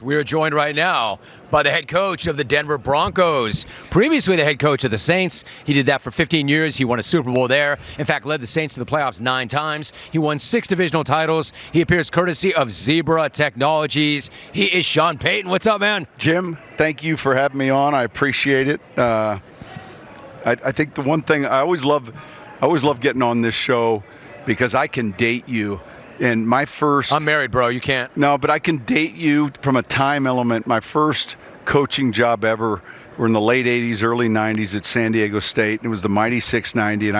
We are joined right now by the head coach of the Denver Broncos, previously the head coach of the Saints. He did that for 15 years. He won a Super Bowl there. In fact, led the Saints to the playoffs 9 times. He won 6 divisional titles. He appears courtesy of Zebra Technologies. He is Sean Payton. What's up, man? Jim, thank you for having me on. I appreciate it. I think the one thing I always love getting on this show because I can date you. And my first... I'm married, bro. You can't. No, but I can date you from a time element. My first coaching job ever were in the late 80s, early 90s at San Diego State. And it was the mighty 690. And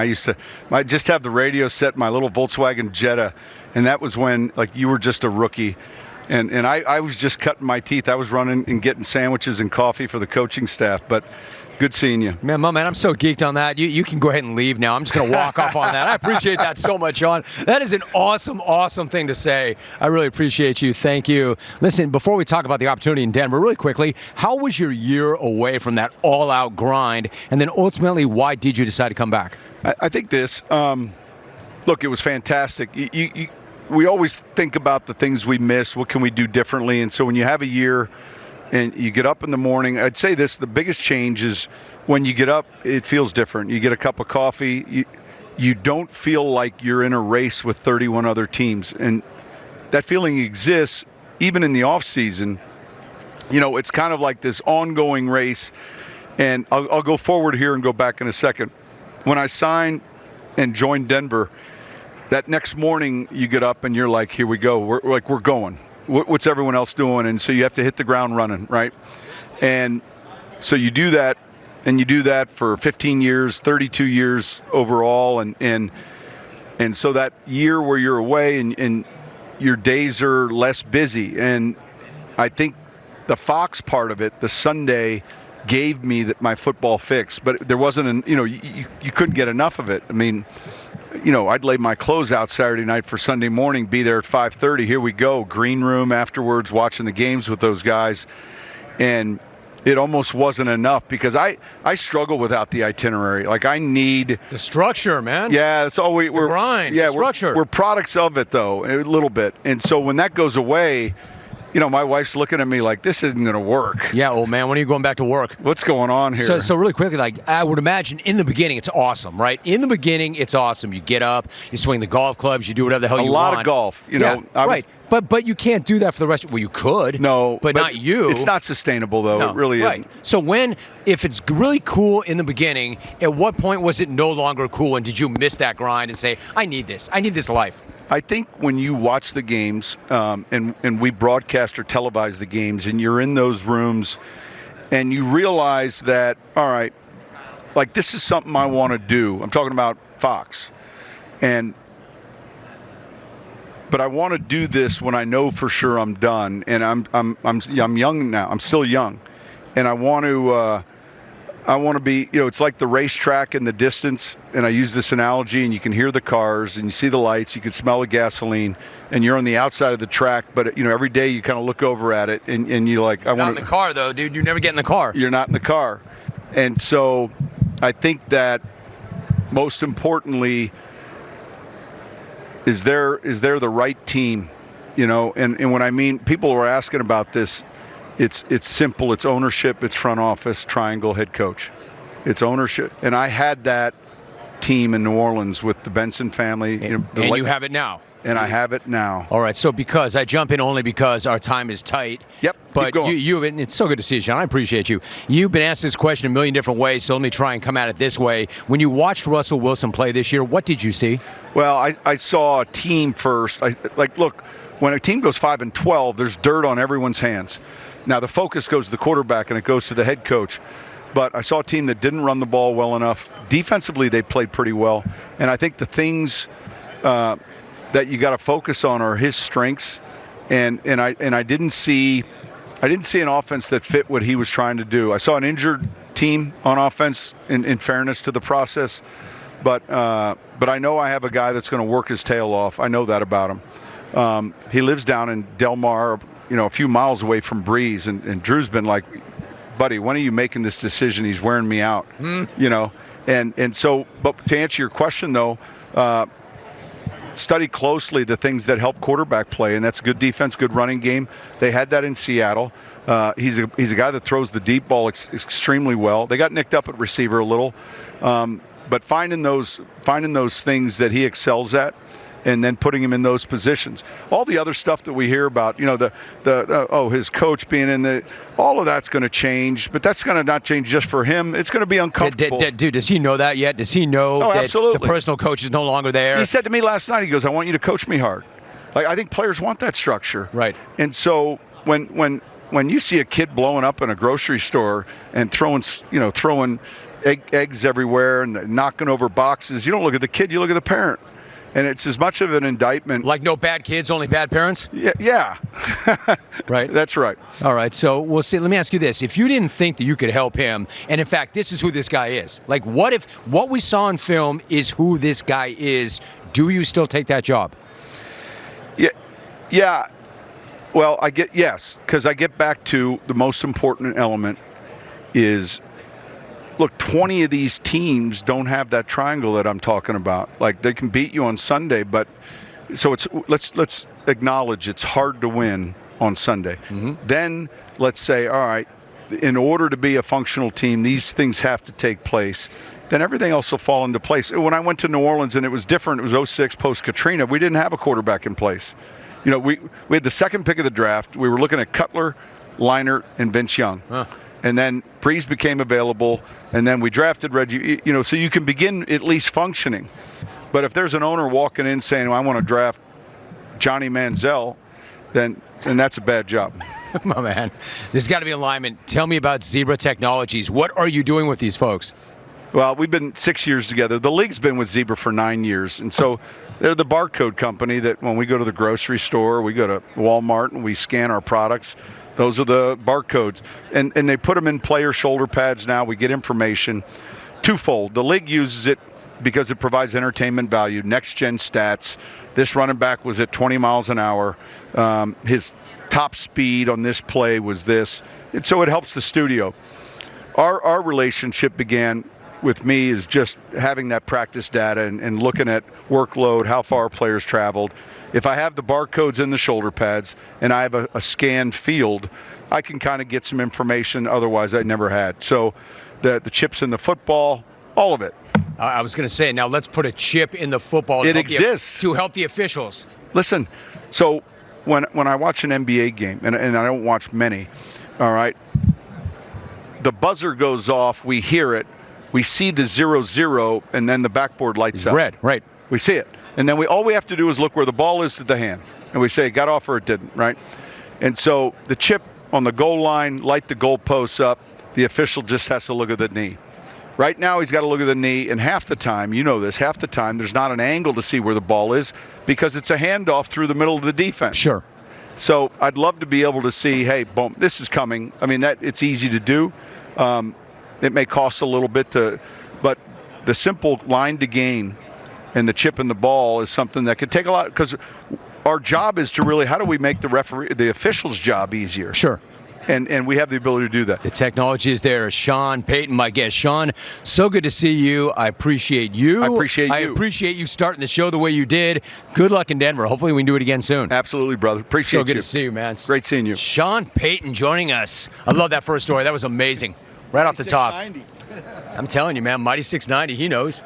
I just have the radio set in my little Volkswagen Jetta. And that was when, like, you were just a rookie. And I was just cutting my teeth. I was running and getting sandwiches and coffee for the coaching staff. But good seeing you. Man, I'm so geeked on that. You can go ahead and leave now. I'm just going to walk off on that. I appreciate that so much, Sean. That is an awesome, awesome thing to say. I really appreciate you. Thank you. Listen, before we talk about the opportunity in Denver, really quickly, how was your year away from that all-out grind? And then ultimately, why did you decide to come back? I think this. Look, it was fantastic. We always think about the things we missed. What can we do differently? And so when you have a year and you get up in the morning, I'd say this, the biggest change is when you get up, it feels different. You get a cup of coffee, you don't feel like you're in a race with 31 other teams. And that feeling exists even in the off season. You know, it's kind of like this ongoing race. And I'll go forward here and go back in a second. When I signed and joined Denver, that next morning you get up and you're like, here we go. We're going. What's everyone else doing? And so you have to hit the ground running, right? And so you do that, and you do that for 15 years, 32 years overall, and so that year where you're away and your days are less busy. And I think the Fox part of it, the Sunday, gave me my football fix, but there wasn't you couldn't get enough of it. I mean, I'd lay my clothes out Saturday night for Sunday morning, be there at 5:30. Here we go, green room afterwards, watching the games with those guys. And it almost wasn't enough because I struggle without the itinerary. Like, I need the structure, man. Yeah, that's all we're grind. Yeah, structure. We're products of it, though, a little bit. And so when that goes away, my wife's looking at me like, this isn't going to work. Yeah, old man, when are you going back to work? What's going on here? So really quickly, like, I would imagine in the beginning it's awesome, right? In the beginning, it's awesome. You get up, you swing the golf clubs, you do whatever the hell you want. A lot of golf, right. But you can't do that for the rest. Well, you could. No, but not you. It's not sustainable, though. No, it really right. isn't. So if it's really cool in the beginning, at what point was it no longer cool, and did you miss that grind and say, I need this life? I think when you watch the games, and we broadcast or televise the games, and you're in those rooms, and you realize that, all right, like, this is something I want to do. I'm talking about Fox, but I want to do this when I know for sure I'm done, and I'm young now. I'm still young, and I want to be, it's like the racetrack in the distance, and I use this analogy, and you can hear the cars, and you see the lights, you can smell the gasoline, and you're on the outside of the track, but, every day you kind of look over at it, and you're like, Not in the car, though, dude. You never get in the car. You're not in the car. And so I think that most importantly, is there the right team, and when I mean, people are asking about this, it's simple. It's ownership. It's front office, triangle, head coach. It's ownership. And I had that team in New Orleans with the Benson family. And you have it now. And I have it now. All right. So because I jump in only because our time is tight. Yep. But it's so good to see you, Sean. I appreciate you. You've been asked this question a million different ways, so let me try and come at it this way. When you watched Russell Wilson play this year, what did you see? Well, I saw a team first. Look, when a team goes 5-12, there's dirt on everyone's hands. Now, the focus goes to the quarterback, and it goes to the head coach. But I saw a team that didn't run the ball well enough. Defensively, they played pretty well. And I think the things that you got to focus on are his strengths. And I didn't see an offense that fit what he was trying to do. I saw an injured team on offense, in fairness to the process. But I know I have a guy that's going to work his tail off. I know that about him. He lives down in Del Mar, a few miles away from Breeze, and Drew's been like, buddy, when are you making this decision? He's wearing me out, And so, but to answer your question, though, study closely the things that help quarterback play, and that's good defense, good running game. They had that in Seattle. He's a guy that throws the deep ball extremely well. They got nicked up at receiver a little, but finding those things that he excels at, and then putting him in those positions. All the other stuff that we hear about, his coach being in the, all of that's going to change, but that's going to not change just for him. It's going to be uncomfortable. Dude, does he know that yet? Does he know that absolutely. The personal coach is no longer there? He said to me last night, he goes, I want you to coach me hard. Like, I think players want that structure. Right. And so when you see a kid blowing up in a grocery store and throwing eggs everywhere and knocking over boxes, you don't look at the kid, you look at the parent. And it's as much of an indictment. Like no bad kids, only bad parents? Yeah. Right. That's right. All right. So we'll see. Let me ask you this. If you didn't think that you could help him, and in fact, this is who this guy is. Like, what if what we saw in film is who this guy is? Do you still take that job? Yeah. Well, yes, because I get back to the most important element is, look, 20 of these teams don't have that triangle that I'm talking about. Like, they can beat you on Sunday, but so let's acknowledge it's hard to win on Sunday. Mm-hmm. Then let's say, all right, in order to be a functional team, these things have to take place. Then everything else will fall into place. When I went to New Orleans and it was different, it was 06 post-Katrina, we didn't have a quarterback in place. We had the second pick of the draft. We were looking at Cutler, Leinart, and Vince Young. Huh. And then Breeze became available, and then we drafted Reggie. So you can begin at least functioning. But if there's an owner walking in saying, well, I want to draft Johnny Manziel, then that's a bad job. Oh, man. There's got to be alignment. Tell me about Zebra Technologies. What are you doing with these folks? Well, we've been 6 years together. The league's been with Zebra for 9 years. And so they're the barcode company that when we go to the grocery store, we go to Walmart, and we scan our products. Those are the barcodes. And they put them in player shoulder pads now. We get information twofold. The league uses it because it provides entertainment value, next-gen stats. This running back was at 20 miles an hour. His top speed on this play was this. And so it helps the studio. Our relationship began with me is just having that practice data and looking at workload, how far players traveled. If I have the barcodes in the shoulder pads and I have a scanned field, I can kind of get some information otherwise I never had. So the chips in the football, all of it. I was going to say, now let's put a chip in the football. It exists. To help the officials. Listen, so when I watch an NBA game, and I don't watch many, all right, the buzzer goes off, we hear it, we see the 0-0, and then the backboard lights up. Red, right. We see it. And then all we have to do is look where the ball is to the hand. And we say it got off or it didn't, right? And so the chip on the goal line, light the goalposts up, the official just has to look at the knee. Right now he's got to look at the knee, and half the time, half the time there's not an angle to see where the ball is because it's a handoff through the middle of the defense. Sure. So I'd love to be able to see, hey, boom, this is coming. I mean, it's easy to do. It may cost a little bit but the simple line to gain and the chip in the ball is something that could take a lot, because our job is to really, how do we make the official's job easier? Sure. And we have the ability to do that. The technology is there. Sean Payton, my guest. Sean, so good to see you. I appreciate you. I appreciate you. I appreciate you starting the show the way you did. Good luck in Denver. Hopefully we can do it again soon. Absolutely, brother. Appreciate you. So good to see you, man. Great seeing you. Sean Payton joining us. I love that first story. That was amazing. Right off the top. I'm telling you, man, Mighty 690, he knows.